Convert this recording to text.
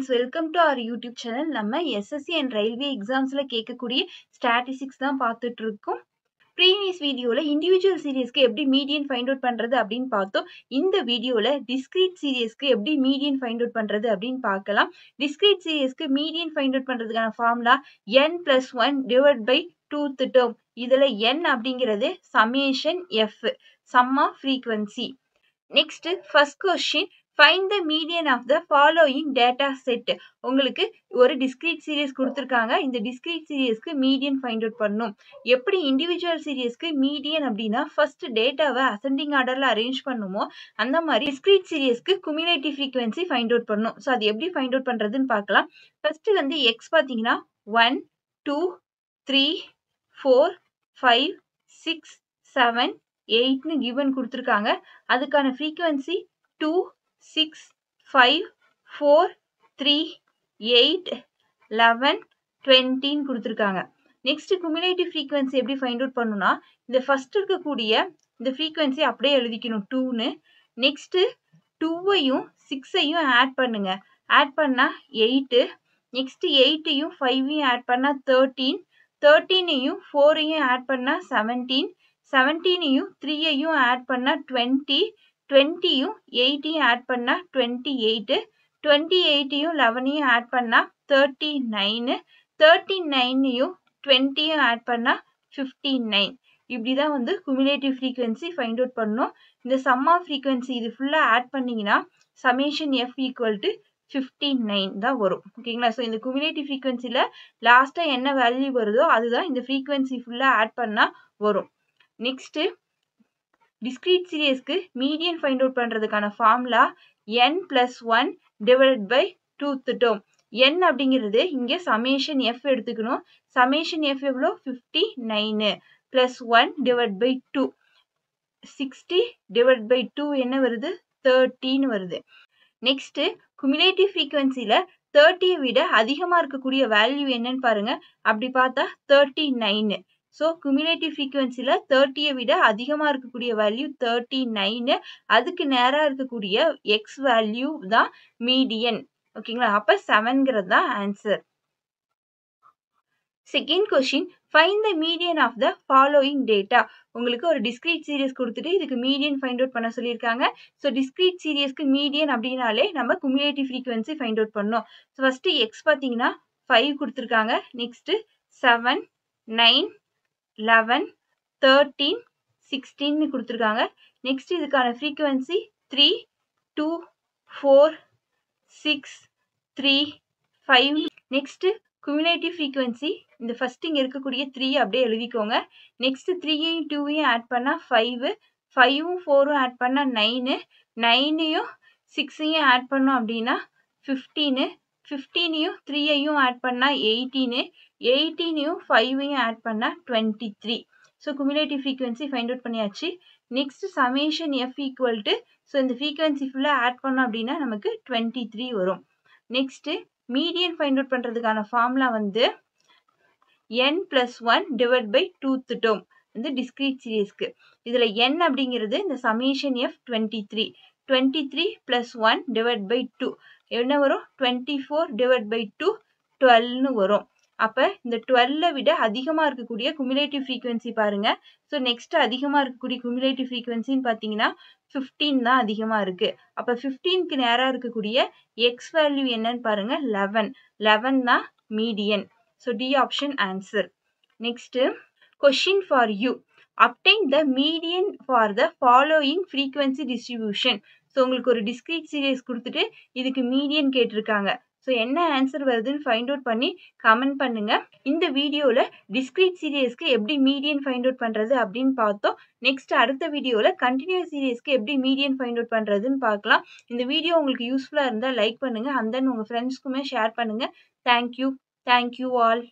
Friends, welcome to our YouTube channel. நம்ம SSC and railway எக்ஸாம்ஸ்ல கேட்கக்கூடிய ஸ்டாட்டிஸ்டிக்ஸ் தான் பார்த்துட்டு இருக்கோம். ப்ரீவியஸ் வீடியோல இண்டிவிஜுவல் சீரியஸ்க்கு எப்படி மீடியன் ஃபைண்ட் அவுட் பண்றது அப்படின்னு பார்த்தோம். இந்த வீடியோல டிஸ்கிரீட் சீரியஸ்க்கு எப்படி மீடியன் ஃபைண்ட் அவுட் பண்றது அப்படின்னு பார்க்கலாம். டிஸ்கிரீட் சீரியஸ்க்கு மீடியன் ஃபைண்ட் அவுட் பண்றதுக்கான formula n+1 divide by 2th term. இதுல n அப்படிங்கிறது summation f, sum of frequency. Next first question, find the median of the following data set. உங்களுக்கு ஒரு டிஸ்கிரீட் சீரியஸ் கொடுத்துருக்காங்க. இந்த டிஸ்கிரீட் சீரியஸ்க்கு மீடியன் ஃபைண்ட் அவுட் பண்ணும். எப்படி இண்டிவிஜுவல் சீரியஸ்க்கு மீடியன் அப்படின்னா ஃபர்ஸ்ட் டேட்டாவை அசெண்டிங் ஆர்டர்ல அரேஞ்ச் பண்ணுமோ அந்த மாதிரி டிஸ்கிரீட் சீரியஸ்க்கு குமுலேட்டிவ் ஃப்ரீக்வன்சி ஃபைண்ட் அவுட் பண்ணும். ஸோ அது எப்படி ஃபைண்ட் அவுட் பண்றதுன்னு பார்க்கலாம். ஃபர்ஸ்ட் வந்து எக்ஸ் பார்த்தீங்கன்னா 1 2 3 4 5 6 7 8ன்னு கிவன் கொடுத்துருக்காங்க. அதுக்கான ஃப்ரீக்வன்சி 2 6 5 4 3 8 11 20ன்னு கொடுத்துருக்காங்க. நெக்ஸ்ட் குமுலேட்டிவ் ஃப்ரீக்வன்சி எப்படி ஃபைண்ட் அவுட் பண்ணணும்னா இந்த ஃபர்ஸ்ட் இருக்கக்கூடிய இந்த ஃப்ரீக்வன்சி அப்படியே எழுதிக்கணும் 2ன்னு. நெக்ஸ்ட் 2ஐயும் 6ஐயும் ஆட் பண்ணுங்க. ஆட் பண்ணா 8. நெக்ஸ்ட் 8ஐயும் 5ஐயும் ஆட் பண்ணா 13. 13ஐயும் 4ஐயும் ஆட் பண்ணா 17. 17ஐயும் 3ஐயும் ஆட் பண்ணா 20. 20யும் 8ஐயும் ஆட் பண்ணா 28. 28யும் 11ஐயும் ஆட் பண்ணா 39. 39யும் 20யும் ஆட் பண்ணா 59. இப்படிதான் வந்து குமுலேட்டிவ் ஃப்ரீக்வன்சி ஃபைண்ட் அவுட் பண்ணணும். இந்த சம் ஆஃப் ஃப்ரீக்வன்சி இது ஃபுல்லா ஆட் பண்ணீங்கன்னா சமேஷன் f ஈக்குவல் டு 59 தான் வரும். ஓகேங்களா? ஸோ இந்த குமுலேட்டிவ் ஃப்ரீக்வன்சில லாஸ்டா என்ன வேல்யூ வருதோ அதுதான் இந்த ஃப்ரீக்வன்சி ஃபுல்லா ஆட் பண்ணா வரும். நெக்ஸ்ட் டிஸ்கிரீட் சீரியஸ்க்கு மீடியன் ஃபைண்ட் அவுட் பண்றதுக்கான formula n+1 divide by 2th term. n அப்படிங்கிறது இங்க சமேஷன் f எடுத்துக்கணும். சமேஷன் f எவ்வளோ 59 plus 1 divide by 2 60 divide by 2 என்ன வருது 30 வருது. நெக்ஸ்ட் குமுலேட்டிவ் ஃப்ரீக்வன்சில 30 விட அதிகமா இருக்கக்கூடிய வேல்யூ என்னன்னு பாருங்க. அப்படி பார்த்தா 39. ஸோ குமுலேட்டிவ் ஃப்ரீக்வன்சில 30 விட அதிகமா இருக்கக்கூடிய வேல்யூ 39. அதுக்கு நேரா இருக்கக்கூடிய எக்ஸ் வேல்யூ தான் மீடியன். ஓகேங்களா? அப்ப 7ங்கிறது தான் answer. Second question, find the median of the following data. உங்களுக்கு ஒரு டிஸ்கிரீட் சீரியஸ் கொடுத்துட்டு இதுக்கு மீடியன் ஃபைண்ட் அவுட் பண்ண சொல்லியிருக்காங்க. ஸோ டிஸ்கிரீட் சீரியஸ்க்கு மீடியன் அப்படின்னாலே நம்ம குமுலேட்டிவ் ஃப்ரீக்வன்சி ஃபைண்ட் அவுட் பண்ணணும். ஸோ ஃபர்ஸ்ட் எக்ஸ் பார்த்தீங்கன்னா 5 கொடுத்துருக்காங்க. நெக்ஸ்ட் 7 9 11 13 16ன்னு கொடுத்துருக்காங்க. நெக்ஸ்ட் இதுக்கான ஃப்ரீக்வன்சி 3 2 4 6 3 5. நெக்ஸ்ட் குமுலேட்டிவ் ஃப்ரீக்வன்சி இந்த ஃபர்ஸ்ட் இங்க இருக்கக்கூடிய 3 அப்படியே எழுதிக்கோங்க. நெக்ஸ்ட் 3ஐயும் 2ஐயும் ஆட் பண்ணா 5. 5ம் 4ம் ஆட் பண்ணா 9. 9ஐயும் 6ஐயும் ஆட் பண்ணோம் அப்படின்னா 15. 15ஐயும் 3ஐயும் ஆட் பண்ணா 18. 18ஐயும் 5ஐயும் ஆட் பண்ணா 23. So cumulative frequency find out பண்ணியாச்சு. Next summation f equal to, so இந்த ஃப்ரீக்வன்சி ஃபுல்லா ஆட் பண்ணோம் அப்படின்னா நமக்கு 23 வரும். நெக்ஸ்ட் மீடியன் ஃபைண்ட் அவுட் பண்றதுக்கான ஃபார்முலா வந்து n+1 divide by 2th term வந்து டிஸ்கிரீட் சீரியஸ்க்கு. இதுல n அப்படிங்கிறது இந்த summation f 23. 23 plus 1 divide by 2 என்ன வரும் 24 டிவைட் பை 2 12ன்னு வரும். அப்ப இந்த 12 விட அதிகமா இருக்கக்கூடிய குமுலேட்டிவ் ஃப்ரீக்வன்சி பாருங்க. ஸோ நெக்ஸ்ட் அதிகமா இருக்கக்கூடிய குமுலேட்டிவ் ஃப்ரீக்வன்சின்னு பார்த்தீங்கன்னா 15 தான் அதிகமா இருக்கு. அப்ப 15க்கு நேரா இருக்கக்கூடிய எக்ஸ் வேல்யூ என்னன்னு பாருங்க 11. 11 தான் median. So D option answer. Next question for you, obtain the median for the following frequency distribution. So உங்களுக்கு ஒரு டிஸ்கிரீட் சீரியஸ் கொடுத்துட்டு இதுக்கு மீடியன் கேட்டிருக்காங்க. ஸோ என்ன ஆன்சர் வருதுன்னு ஃபைண்ட் அவுட் பண்ணி கமெண்ட் பண்ணுங்க. இந்த வீடியோல டிஸ்கிரீட் சீரியஸ்க்கு எப்படி மீடியன் ஃபைண்ட் அவுட் பண்றது அப்படின்னு பார்த்தோம். நெக்ஸ்ட் அடுத்த வீடியோல கண்டினியூஸ் சீரியஸ்க்கு எப்படி மீடியன் ஃபைண்ட் அவுட் பண்றதுன்னு பார்க்கலாம். இந்த வீடியோ உங்களுக்கு யூஸ்ஃபுல்லா இருந்தா லைக் பண்ணுங்க, அண்ட் தென் உங்க ஃப்ரெண்ட்ஸ்க்குமே ஷேர் பண்ணுங்க. Thank you all.